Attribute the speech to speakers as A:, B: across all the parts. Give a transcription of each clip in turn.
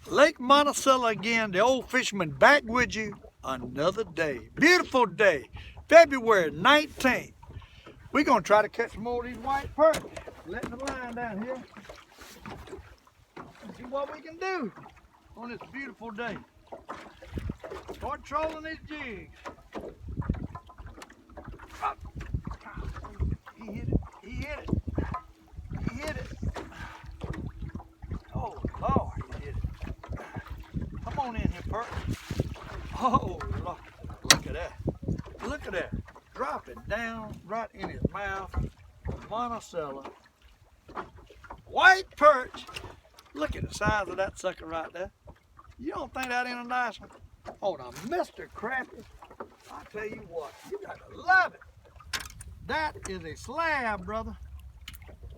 A: Lake Monticello again, the old fisherman back with you another day. Beautiful day, February 19th. We're gonna try to catch some more of these white perch. Letting the line down here. See what we can do on this beautiful day. Start trolling these jigs. He hit it, he hit it, he hit it. Oh Lord, he hit it. Come on in here, perch. Oh Lord, look at that. Look at that. Drop it down right in his mouth. Monticello. White perch. Look at the size of that sucker right there. You don't think that ain't a nice one? Oh, now, Mr. Crappie, I tell you what, you gotta love it. That is a slab, brother.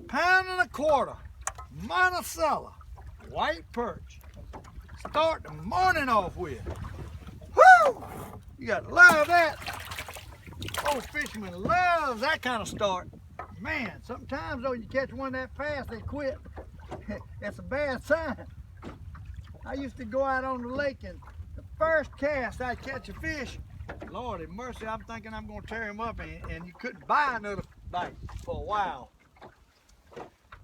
A: £1.25. Monticello. White perch. Start the morning off with. Woo! You gotta love that. Old fisherman loves that kind of start. Man, sometimes though you catch one that fast, they quit. That's a bad sign. I used to go out on the lake and the first cast I'd catch a fish. Lord have mercy, I'm thinking I'm gonna tear him up and you couldn't buy another bite for a while.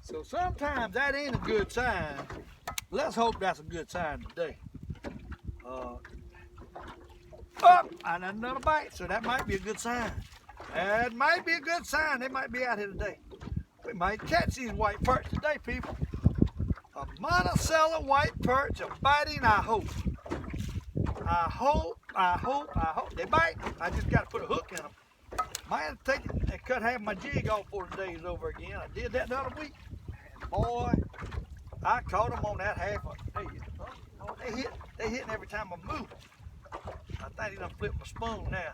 A: So sometimes that ain't a good sign. Let's hope that's a good sign today. And another bite, so that might be a good sign. That might be a good sign. They might be out here today. We might catch these white perch today, people. A Monticello white perch, a biting, I hope. I hope. They bite. I just got to put a hook in them. Might have to take it and cut half my jig off for the days over again. I did that the other week. And boy, I caught them on that half of it. They hitting every time I move. I think he's gonna flip my spoon now.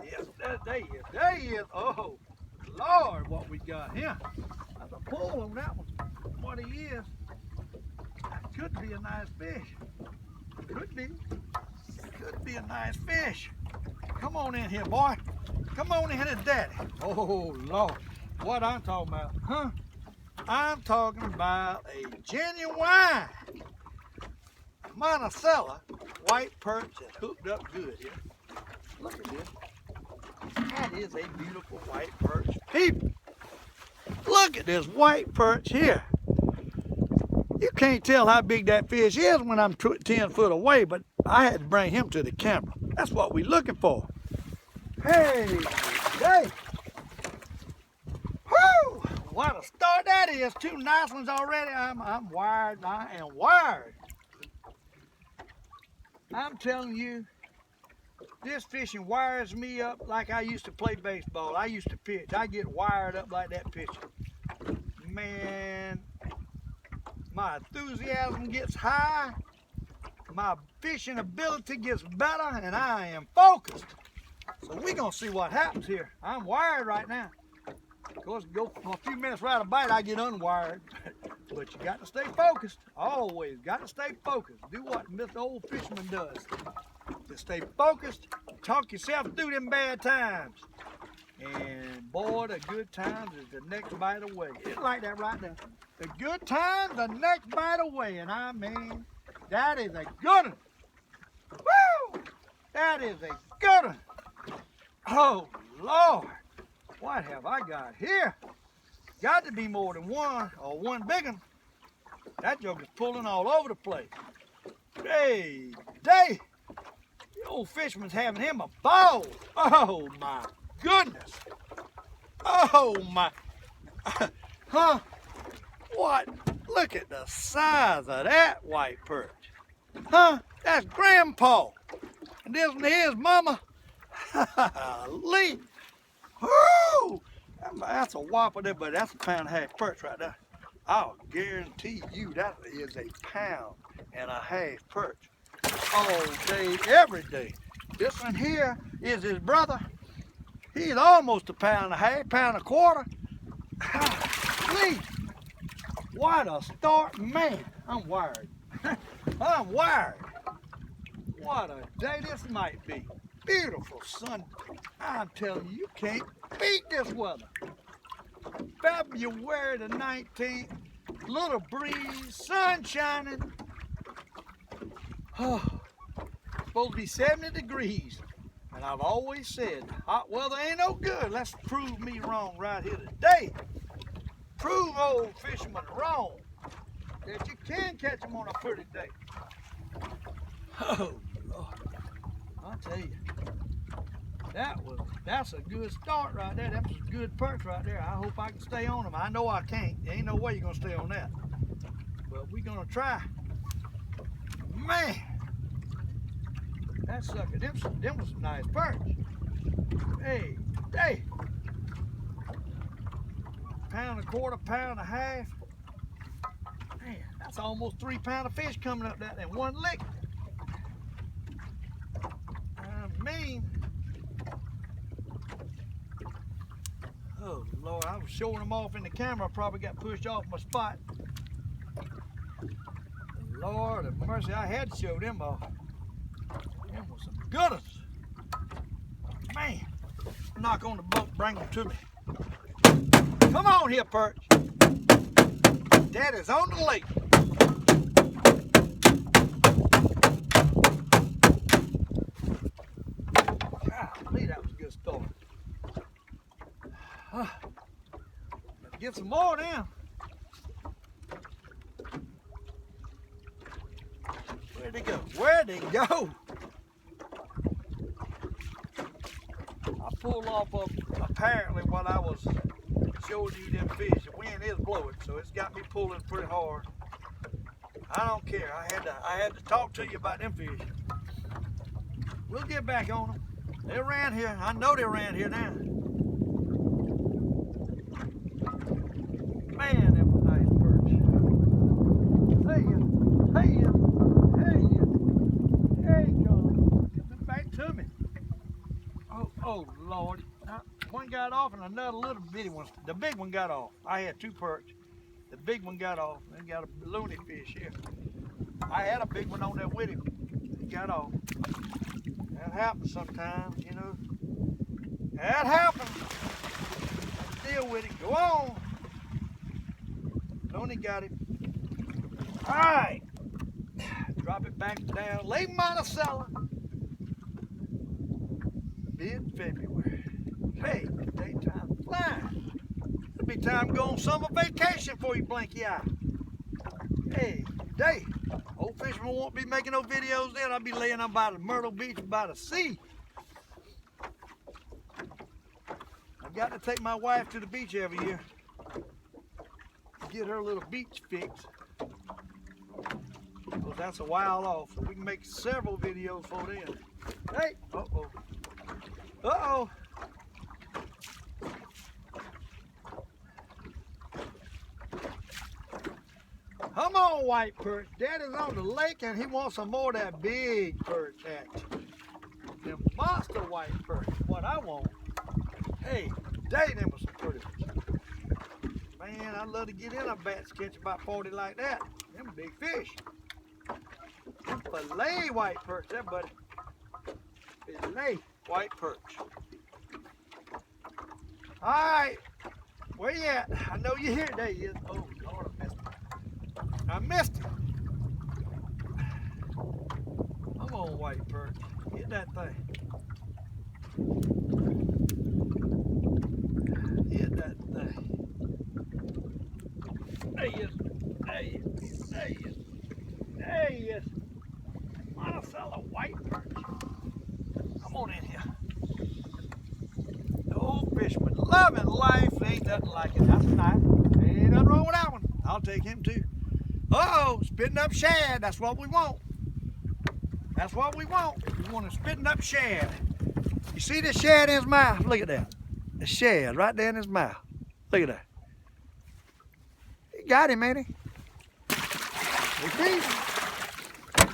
A: Yes, there he is. Oh, Lord, what we got here. That's a pull on that one. What he is. Could be a nice fish. Could be a nice fish. Come on in here, boy. Come on in here, daddy. Oh, Lord. What I'm talking about, huh? I'm talking about a genuine Monticello white perch that's hooked up good here. Look at this. That is a beautiful white perch. People, look at this white perch here. You can't tell how big that fish is when I'm 10 foot away, but I had to bring him to the camera. That's what we're looking for. Hey, hey. Whoo! What a start that is. Two nice ones already. I'm wired. I am wired. I'm telling you, this fishing wires me up like I used to play baseball. I used to pitch. I get wired up like that pitcher. Man, my enthusiasm gets high, my fishing ability gets better, and I am focused. So we're gonna see what happens here. I'm wired right now. Of course, go for a few minutes without a bite, I get unwired. But you got to stay focused. Always got to stay focused. Do what Mr. Old Fisherman does. Just stay focused, talk yourself through them bad times. And boy, the good times is the next bite away. It's like that right now. The good times, the next bite away. And I mean, that is a good one. Woo! That is a good one. Oh, Lord. What have I got here? Got to be more than one or one big one. That joker's pulling all over the place. Hey, the old fisherman's having him a ball. Oh my goodness. Oh my. Huh? What? Look at the size of that white perch. Huh? That's Grandpa. And this one here's Mama. Lee. Woo! That's a whopper there, but that's a £1.5 perch right there. I'll guarantee you that is a £1.5 perch. All day, every day. This one here is his brother. He's almost a £1.5, £1.25. Lee, what a start, man. I'm wired. I'm wired. What a day this might be. Beautiful Sunday. I'm telling you, you can't beat this weather. February the 19th, little breeze, sun shining. Oh, it's supposed to be 70 degrees. And I've always said, hot weather ain't no good. Let's prove me wrong right here today. Prove old fishermen wrong. That you can catch them on a pretty day. Oh, Lord. I'll tell you. That's a good start right there. That's a good perch right there. I hope I can stay on them. I know I can't. There ain't no way you're going to stay on that. But we're going to try. Man. That sucker. Them was some nice perch. Hey, hey. Pound and a quarter, pound and a half. Man, that's almost 3 pounds of fish coming up that in one lick. I mean, oh Lord, I was showing them off in the camera. I probably got pushed off my spot. Lord have mercy, I had to show them off. Them was some good ones. Man, knock on the boat, bring them to me. Come on here, perch. Dad is on the lake. Golly, that was a good start. Let's get some more now. Where'd they go? Where'd they go? I pulled off of apparently while I was showing you them fish. The wind is blowing, so it's got me pulling pretty hard. I don't care. I had to talk to you about them fish. We'll get back on them. They're around here. I know they're around here now. Man, that was a nice perch. There you go. Coming back to me. Oh Lord. One got off and another little bitty one. The big one got off. I had 2 perch. The big one got off. Then got a loony fish here. I had a big one on there with him. He got off. That happens sometimes, you know. That happens. Deal with it. Go on. Loony got him. All right. Drop it back down. Lake Monticello. Mid-February. Hey, daytime flying. It'll be time to go on summer vacation before you blink your eye. Hey, day. Old fishermen won't be making no videos then. I'll be laying up by the Myrtle Beach by the sea. I've got to take my wife to the beach every year. Get her little beach fix. Because that's a while off. So we can make several videos for then. Hey, uh-oh. Uh-oh. Come on, white perch. Daddy's on the lake and he wants some more of that big perch action. Them monster white perch is what I want. Hey, today them was some pretty ones. Man, I'd love to get in a batch, catch about 40 like that. Them big fish. Them fillet white perch, that buddy. Fillet white perch. All right, where you at? I know you're here. There he is. Oh Lord, I missed it. Come on, white perch. Get that thing. Get that thing. There he is. There he is. There he is. There he is. Monticello white perch. Come on in here. The old fisherman loving life. Ain't nothing like it. That's nice. Ain't nothing wrong with that one. I'll take him too. Uh-oh, spitting up shad. That's what we want. That's what we want. We want a spitting up shad. You see this shad in his mouth? Look at that. The shad right there in his mouth. Look at that. He got him, ain't he? They feeding.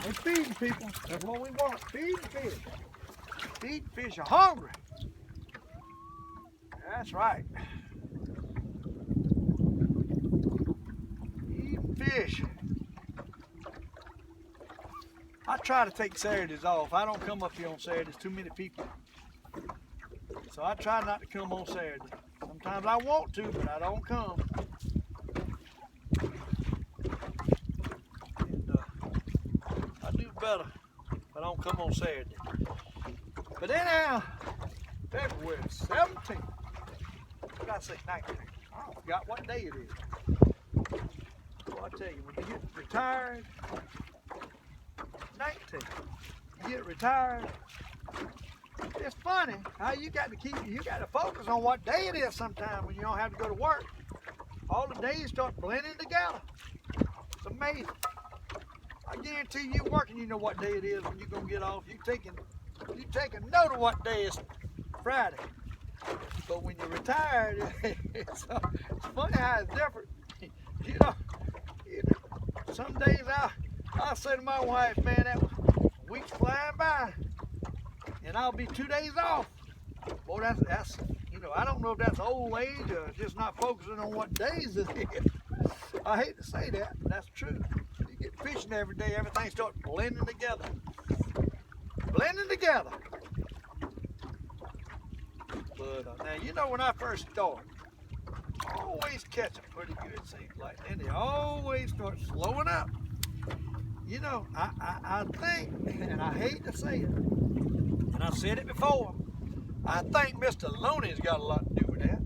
A: They feeding people. That's what we want. Feeding fish. Feeding fish are hungry. That's right. Eating fish. I try to take Saturdays off. I don't come up here on Saturdays. Too many people. So I try not to come on Saturday. Sometimes I want to, but I don't come. And I do better better if I don't come on Saturday. But then now, February 17th. What did I say, 19th? I forgot what day it is. Well, I tell you, when you get retired, 19th, you get retired. It's funny how you got to focus on what day it is sometimes when you don't have to go to work. All the days start blending together. It's amazing. I guarantee you working, you know what day it is when you're gonna get off. You taking note of what day is Friday. But when you're retired, it's funny how it's different. You know, some days I say to my wife, man, that week's flying by, and I'll be 2 days off. Boy, that's I don't know if that's old age or just not focusing on what days it is. I hate to say that, but that's true. You get fishing every day, everything starts blending together. Blending together. But now, when I first started, always catching pretty good, seems like. Then they always start slowing up. I think, and I hate to say it, and I've said it before, I think Mr. Looney's got a lot to do with that.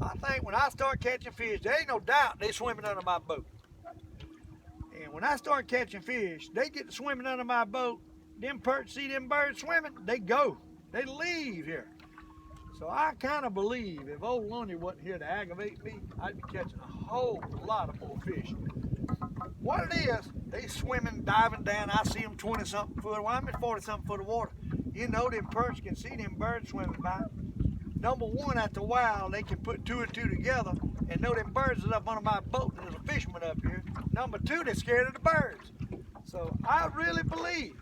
A: I think when I start catching fish, there ain't no doubt they swimming under my boat. And when I start catching fish, they get to swimming under my boat. Them perch see them birds swimming, they go. They leave here. So I kind of believe if old Looney wasn't here to aggravate me, I'd be catching a whole lot of more fish. What it is, they swimming, diving down. I see them 20-something foot. Well, I'm in 40-something foot of water. Them perch can see them birds swimming by. Number one, after a while, they can put 2 and 2 together and know them birds is up under my boat and there's a fisherman up here. Number two, they're scared of the birds. So I really believe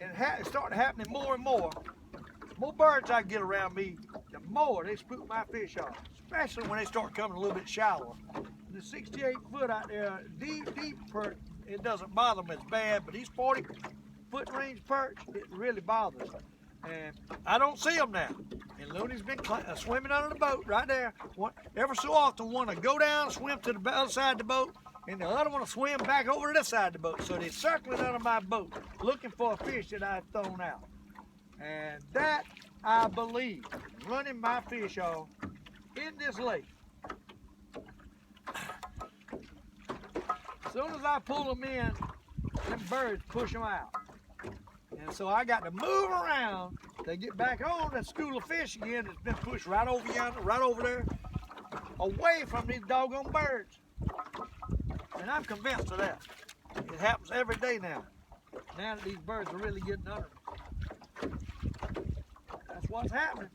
A: it's starting happening more and more. The more birds I get around me, the more they spook my fish off, especially when they start coming a little bit shallower. The 68 foot out there, deep perch, it doesn't bother them as bad, but these 40-foot range perch, it really bothers them. And I don't see them now. And Looney's been swimming under the boat right there. Ever so often, one to go down, swim to the other side of the boat, and the other one to swim back over to this side of the boat. So they're circling under my boat, looking for a fish that I've thrown out. And that, I believe, running my fish off in this lake. As soon as I pull them in, them birds push them out. And so I got to move around to get back on that school of fish again that's been pushed right over yonder, right over there, away from these doggone birds. And I'm convinced of that. It happens every day now. Now that these birds are really getting under me. That's what's happening.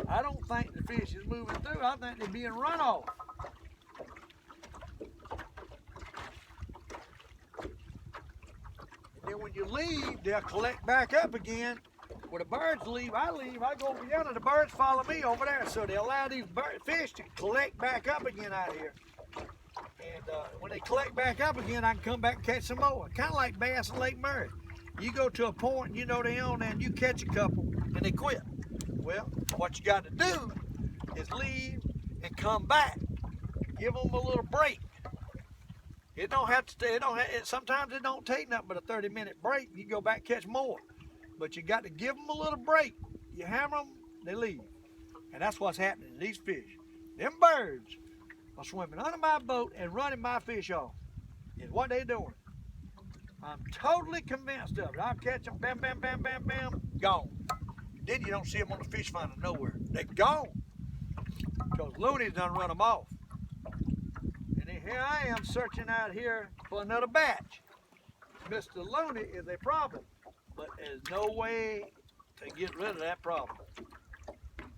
A: I don't think the fish is moving through. I think they're being run off. And then when you leave, they'll collect back up again. When the birds leave, I go over yonder, the birds follow me over there. So they allow these fish to collect back up again out here. And when they collect back up again, I can come back and catch some more. Kind of like bass in Lake Murray. You go to a point, you know they on there, and you catch a couple, and they quit. Well, what you got to do is leave and come back. Give them a little break. It don't have to stay. Sometimes it don't take nothing but a 30-minute break. You go back and catch more. But you got to give them a little break. You hammer them, they leave. And that's what's happening to these fish. Them birds are swimming under my boat and running my fish off. Is what they're doing. I'm totally convinced of it. I'll catch them, bam, bam, bam, bam, bam, gone. Then you don't see them on the fish finder nowhere. They're gone. Because Looney's done run them off. And then here I am searching out here for another batch. Mr. Looney is a problem. But there's no way to get rid of that problem.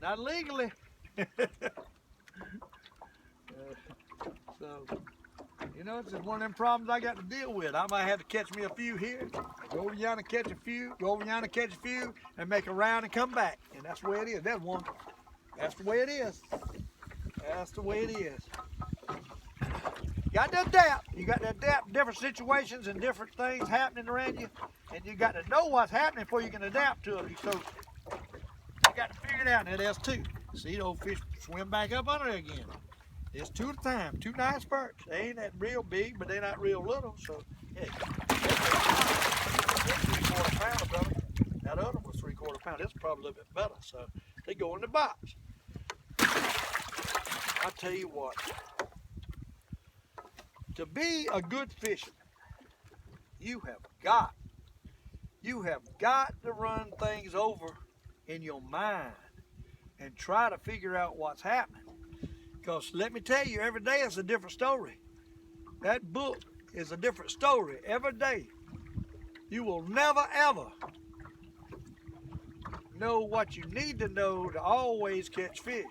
A: Not legally. So, it's just one of them problems I got to deal with. I might have to catch me a few here, go over yonder, catch a few, go over yonder, catch a few, and make a round and come back. And that's the way it is. That's one. That's the way it is. That's the way it is. You got to adapt. You got to adapt different situations and different things happening around you. And you got to know what's happening before you can adapt to it. So you got to figure it out. Now there's two. See those fish swim back up under there again. It's 2 at a time. 2 nice perch. They ain't that real big, but they're not real little. So, hey. 3/4 pound, brother. That other one was 3/4 pound. This is probably a little bit better. So they go in the box. I tell you what, to be a good fisherman, you have got to run things over in your mind and try to figure out what's happening. Because let me tell you, every day is a different story. That book is a different story every day. You will never ever know what you need to know to always catch fish.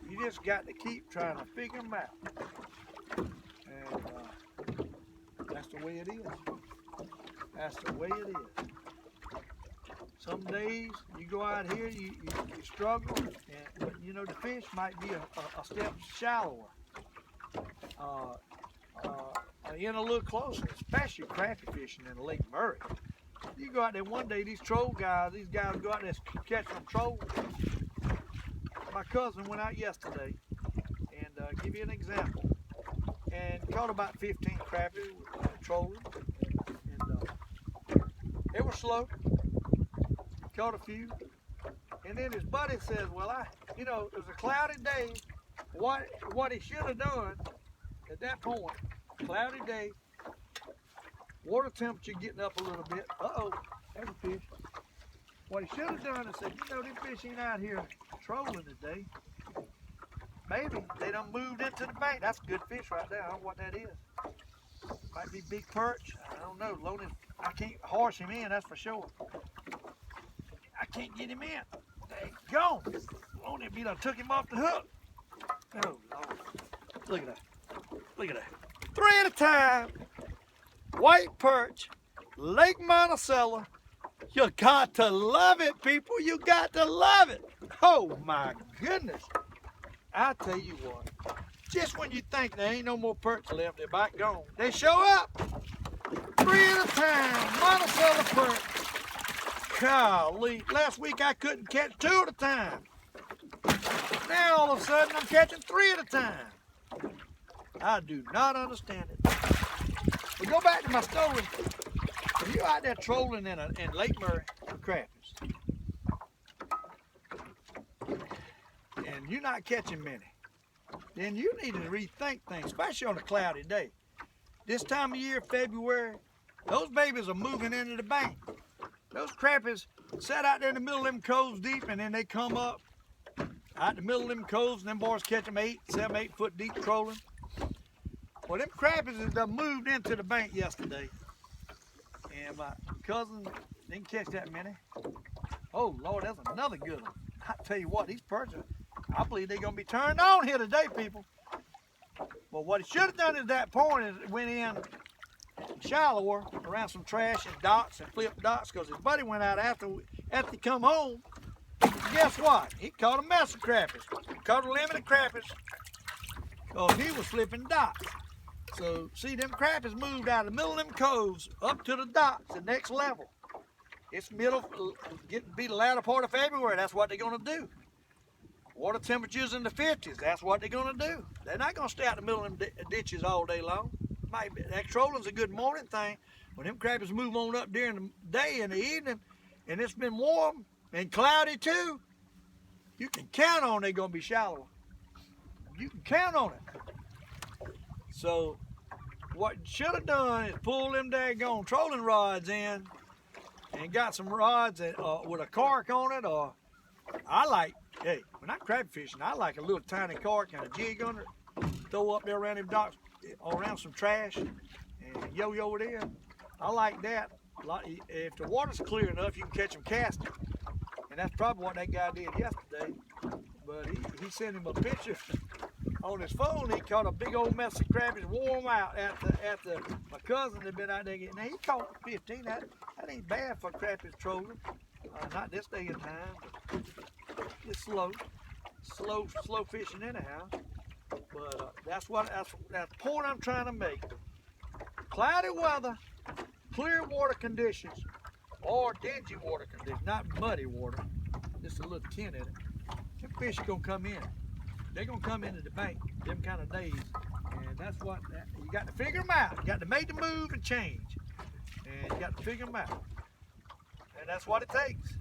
A: You just got to keep trying to figure them out. And that's the way it is. That's the way it is. Some days you go out here, you struggle, but you know the fish might be a step shallower, in a little closer, especially crappie fishing in Lake Murray. You go out there one day, these troll guys, go out there catching them trolls. My cousin went out yesterday, and give you an example, and caught about 15 crappie trolling, and they were slow. Caught a few, and then his buddy says, well, it was a cloudy day. What he should have done at that point, cloudy day, water temperature getting up a little bit. Uh-oh, there's a fish. What he should have done is said, them fish ain't out here trolling today. Maybe they done moved into the bank. That's a good fish right there. I don't know what that is. Might be big perch. I don't know. I can't horse him in, that's for sure. I can't get him in. Dang gone. Only if he done took him off the hook. Oh, Lord. Look at that. Look at that. 3 at a time. White perch. Lake Monticello. You got to love it, people. You got to love it. Oh, my goodness. I tell you what. Just when you think there ain't no more perch left, they're back gone. They show up. 3 at a time. Monticello perch. Golly, last week I couldn't catch 2 at a time. Now all of a sudden I'm catching 3 at a time. I do not understand it. But go back to my story. If you're out there trolling in Lake Murray for crappies, and you're not catching many, then you need to rethink things, especially on a cloudy day. This time of year, February, those babies are moving into the bank. Those crappies sat out there in the middle of them coves deep, and then they come up out the middle of them coves, and them boys catch them 7, 8 foot deep trolling. Well, them crappies has done moved into the bank yesterday, and my cousin didn't catch that many. Oh Lord, that's another good one. I tell you what, these perch, I believe they're gonna be turned on here today, people. Well, what he should have done at that point is went in shallower around some trash and docks and flipped docks, because his buddy went out after he come home. Guess what? He caught a mess of crappies. He caught a limit of crappies because he was flipping docks. So see, them crappies moved out of the middle of them coves up to the docks, the next level. It's getting to be the latter part of February. That's what they're gonna do. Water temperatures in the 50s. That's what they're gonna do. They're not gonna stay out in the middle of them ditches all day long. That trolling's a good morning thing. When them crappies move on up during the day and the evening, and it's been warm and cloudy too, you can count on they're gonna be shallow. You can count on it. So what you should have done is pull them daggone trolling rods in and got some rods that, with a cork on it, or hey, when I'm crab fishing, I like a little tiny cork and a jig under it, throw up there around them docks, around some trash, and yo-yo it in. I like that. If the water's clear enough, you can catch them casting. And that's probably what that guy did yesterday. But he sent him a picture on his phone. He caught a big old mess of crabbies, wore them out after my cousin had been out there getting. Now he caught 15. That ain't bad for crabbies trolling. Not this day and time. But it's slow fishing anyhow. But that's the point I'm trying to make. Cloudy weather, clear water conditions, or dingy water conditions, not muddy water, just a little tint in it. Them fish are gonna come in. They're gonna come into the bank them kind of days, and that's what you got to figure them out. You got to make the move and change, and you got to figure them out. And that's what it takes.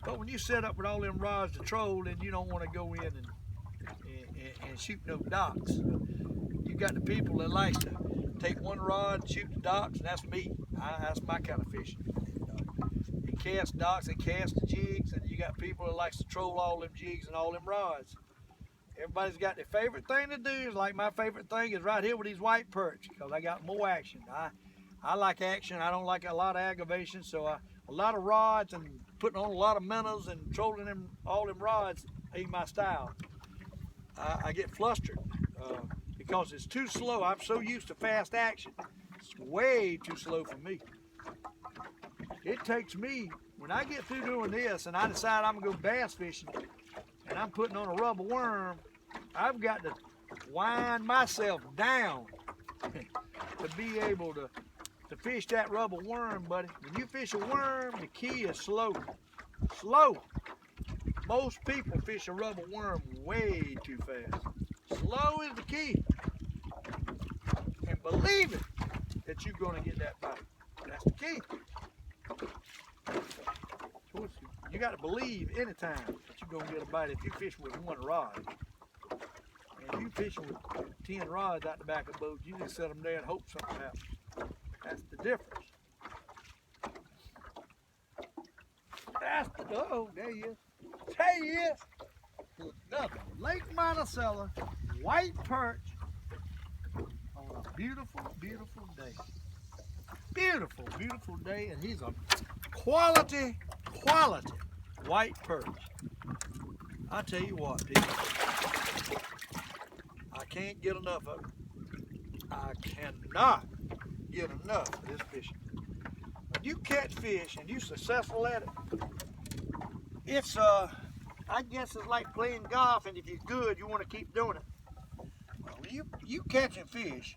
A: But when you set up with all them rods to troll, then you don't want to go in and shoot no docks. You got the people that likes to take one rod and shoot the docks, and that's me. That's my kind of fishing. And cast docks and cast the jigs, and you got people that likes to troll all them jigs and all them rods. Everybody's got their favorite thing to do. Like my favorite thing is right here with these white perch, because I got more action. I like action. I don't like a lot of aggravation, so a lot of rods and putting on a lot of minnows and trolling them, all them rods ain't my style. I get flustered because it's too slow. I'm so used to fast action. It's way too slow for me. It takes me, when I get through doing this and I decide I'm gonna go bass fishing and I'm putting on a rubber worm, I've got to wind myself down to be able to fish that rubber worm, buddy. When you fish a worm, the key is slow. Slow. Most people fish a rubber worm way too fast. Slow is the key. And believe it that you're gonna get that bite. That's the key. You gotta believe anytime that you're gonna get a bite if you fish with one rod. And if you fishing with 10 rods out the back of the boat, you just set them there and hope something happens. That's the difference. That's the, oh, there he is. There he is. Nothing. Lake Monticello, white perch on a beautiful, beautiful day. Beautiful, beautiful day, and he's a quality white perch. I tell you what, people, I can't get enough of it. I cannot get enough of this fishing. When you catch fish and you're successful at it, it's I guess it's like playing golf, and if you're good, you want to keep doing it. When you catching fish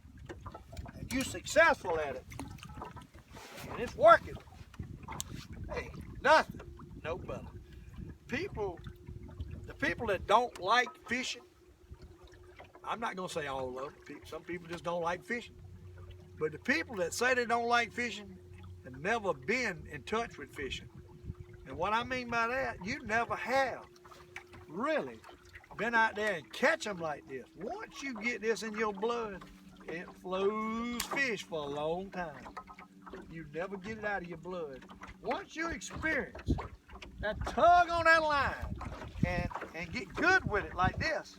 A: and you're successful at it, and it's working, hey, nothing, no better. The people that don't like fishing, I'm not gonna say all of them. Some people just don't like fishing. But the people that say they don't like fishing have never been in touch with fishing. And what I mean by that, you never have really been out there and catch them like this. Once you get this in your blood, it flows fish for a long time. You never get it out of your blood. Once you experience that tug on that line and get good with it like this,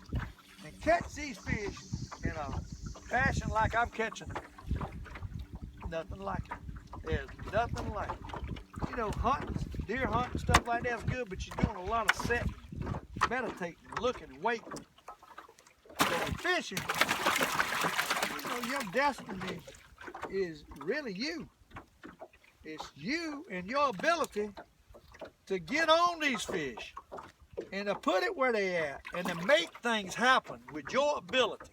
A: and catch these fish in a fashion like I'm catching them, nothing like it. There's nothing like it. You know, hunting, deer hunting, stuff like that's good, but you're doing a lot of setting, meditating, looking, waiting. So in fishing, you know, your destiny is really you. It's you and your ability to get on these fish and to put it where they at and to make things happen with your ability.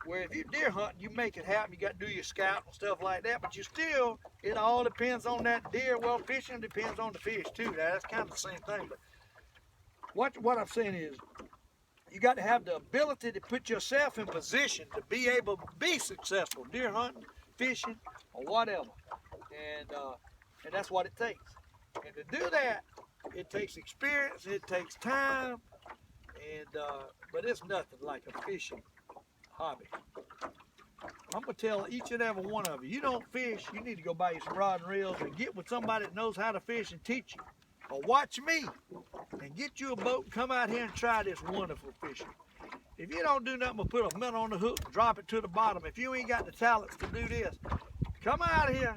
A: Where if you're deer hunting, you make it happen. You got to do your scout and stuff like that, but you still, it all depends on that deer. Well, fishing depends on the fish too. That's kind of the same thing. But what I'm saying is, you got to have the ability to put yourself in position to be able to be successful, deer hunting, fishing, or whatever. And that's what it takes. And to do that, it takes experience, it takes time, and but it's nothing like a fishing hobby. I'm gonna tell each and every one of you, you don't fish, you need to go buy you some rod and reels and get with somebody that knows how to fish and teach you. Or watch me and get you a boat and come out here and try this wonderful fishing. If you don't do nothing but put a minnow on the hook and drop it to the bottom, if you ain't got the talents to do this, come out here,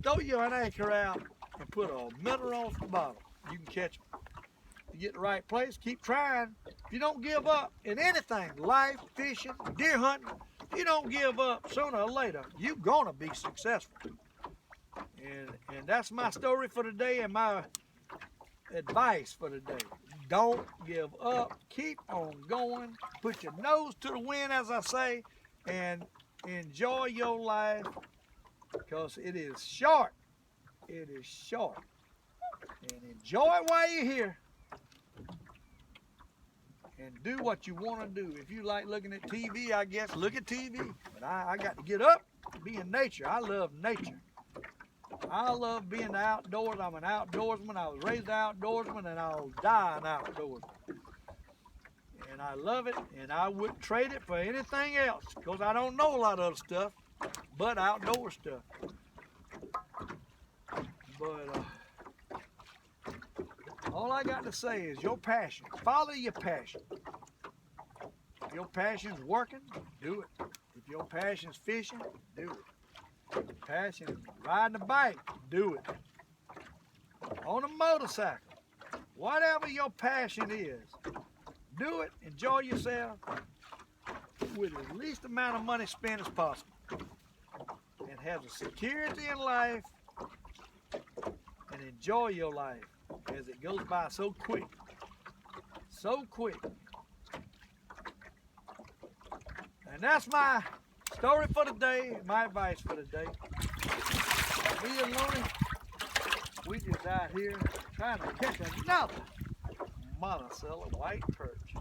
A: throw you an anchor out and put a minnow on the bottom. You can catch them. You get the right place, keep trying. If you don't give up in anything, life, fishing, deer hunting, if you don't give up, sooner or later, you're gonna be successful. And that's my story for today and my advice for today. Don't give up, keep on going, put your nose to the wind, as I say, and enjoy your life, because it is short. It is short. And enjoy while you're here. And do what you want to do. If you like looking at TV, I guess look at TV. But I got to get up and be in nature. I love nature. I love being outdoors. I'm an outdoorsman. I was raised an outdoorsman, and I'll die an outdoorsman. And I love it, and I wouldn't trade it for anything else, because I don't know a lot of other stuff but outdoor stuff. But all I got to say is your passion. Follow your passion. If your passion's working, do it. If your passion's fishing, do it. If your passion is riding a bike, do it. On a motorcycle, whatever your passion is, do it. Enjoy yourself with the least amount of money spent as possible. And have the security in life and enjoy your life as it goes by so quick. So quick. And that's my story for the day, my advice for the day. Me and Looney, we just out here trying to catch another Monticello white perch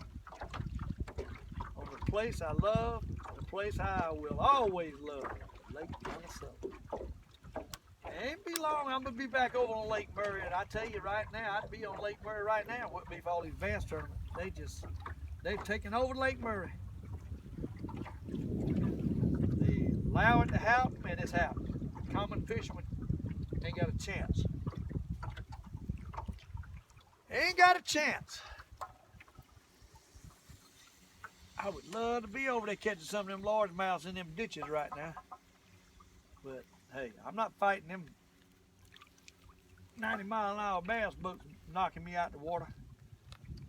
A: on the place I love, the place I will always love, Lake Monticello. Ain't be long, I'm gonna be back over on Lake Murray, and I tell you right now, I'd be on Lake Murray right now. Wouldn't be for all these advanced tournaments. They've taken over Lake Murray. They allow it to happen, and it's happening. Common fishermen ain't got a chance. Ain't got a chance. I would love to be over there catching some of them largemouths in them ditches right now. But hey, I'm not fighting them 90-mile-an-hour bass boats knocking me out the water.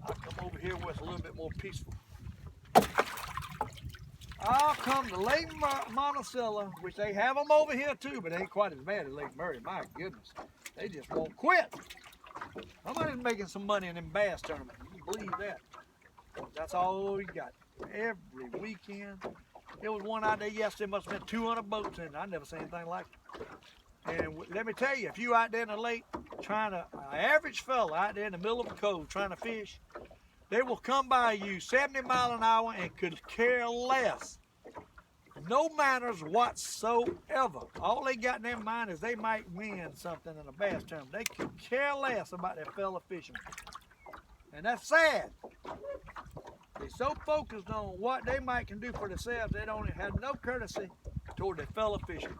A: I'll come over here where it's a little bit more peaceful. I'll come to Lake Monticello, which they have them over here too, but they ain't quite as bad as Lake Murray. My goodness, they just won't quit. Somebody's making some money in them bass tournaments. You can believe that. That's all we got. Every weekend. There was one out there yesterday, must have been 200 boats in. I never seen anything like it. And let me tell you, if you out there in the lake trying to, an average fella out there in the middle of a cove trying to fish, they will come by you 70 miles an hour and could care less. No manners whatsoever. All they got in their mind is they might win something in a bass tournament. They could care less about their fellow fishermen. And that's sad. They're so focused on what they might can do for themselves, they don't have no courtesy toward their fellow fishermen.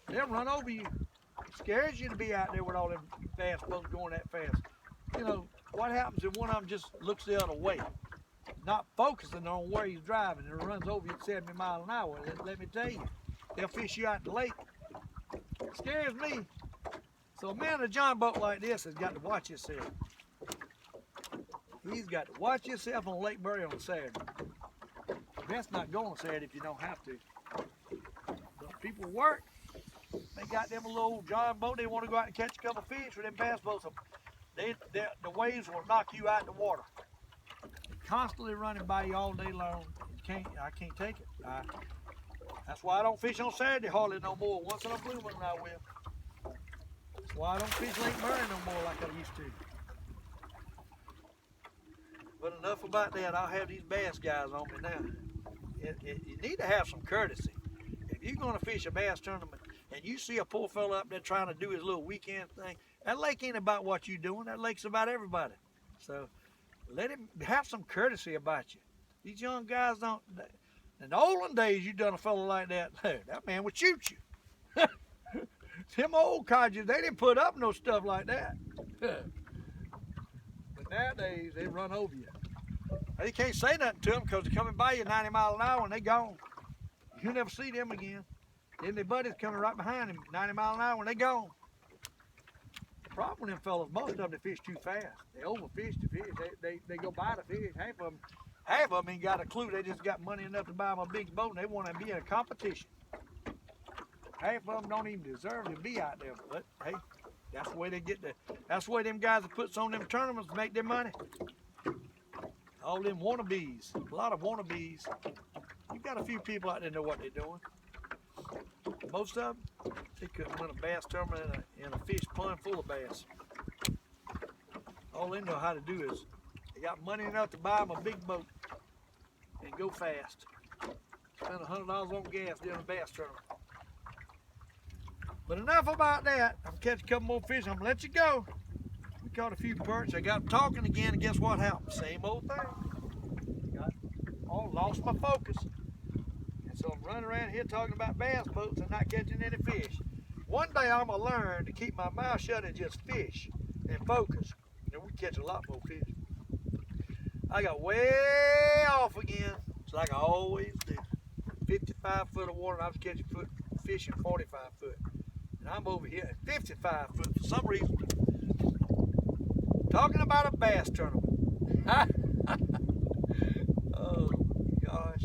A: They'll run over you. It scares you to be out there with all them bass boats going that fast. You know, what happens if one of them just looks the other way, not focusing on where he's driving, and runs over you at 70 miles an hour? Let me tell you, they'll fish you out in the lake. It scares me. So a man in a John boat like this has got to watch himself. He's got to watch himself on Lake Murray on Saturday. Best not go on Saturday if you don't have to. But people work. They got them a little John boat. They want to go out and catch a couple of fish with them bass boats. The waves will knock you out in the water. They're constantly running by you all day long. I can't take it. That's why I don't fish on Saturday hardly no more. Once in a blue moon I will. That's why I don't fish Lake Murray no more like I used to. But enough about that. I'll have these bass guys on me now. You need to have some courtesy. If you're going to fish a bass tournament and you see a poor fella up there trying to do his little weekend thing, that lake ain't about what you're doing. That lake's about everybody. So let him have some courtesy about you. These young guys don't. In the olden days, you done a fella like that, that man would shoot you. Them old codgers, they didn't put up no stuff like that. But nowadays, they run over you. You can't say nothing to them because they're coming by you 90 miles an hour and they gone. You'll never see them again. Then their buddies coming right behind them 90 miles an hour and they gone. The problem with them fellas, most of them, they fish too fast. They overfish the fish. They go buy the fish. Half of them ain't got a clue. They just got money enough to buy them a big boat and they want to be in a competition. Half of them don't even deserve to be out there. But hey, that's the way they get that's the way them guys that puts on them tournaments to make their money. All them wannabes, a lot of wannabes. You got a few people out there know what they're doing. Most of them, they couldn't win a bass tournament in a fish pond full of bass. All they know how to do is they got money enough to buy them a big boat and go fast. Spend $100 on gas doing a bass tournament. But enough about that. I'm catching a couple more fish. I'm gonna let you go. We caught a few perch. I got them talking again, and guess what happened? Same old thing. Lost my focus. And so I'm running around here talking about bass boats and not catching any fish. One day I'm gonna learn to keep my mouth shut and just fish and focus. And we catch a lot more fish. I got way off again. It's like I always do. 55 foot of water, and I was catching fish in 45 foot. And I'm over here at 55 foot for some reason. Talking about a bass tournament. Oh gosh.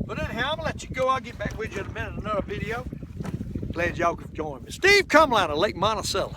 A: But anyhow, I'm gonna let you go. I'll get back with you in a minute, another video. Glad y'all could join me. Steve Comalander, Lake Monticello.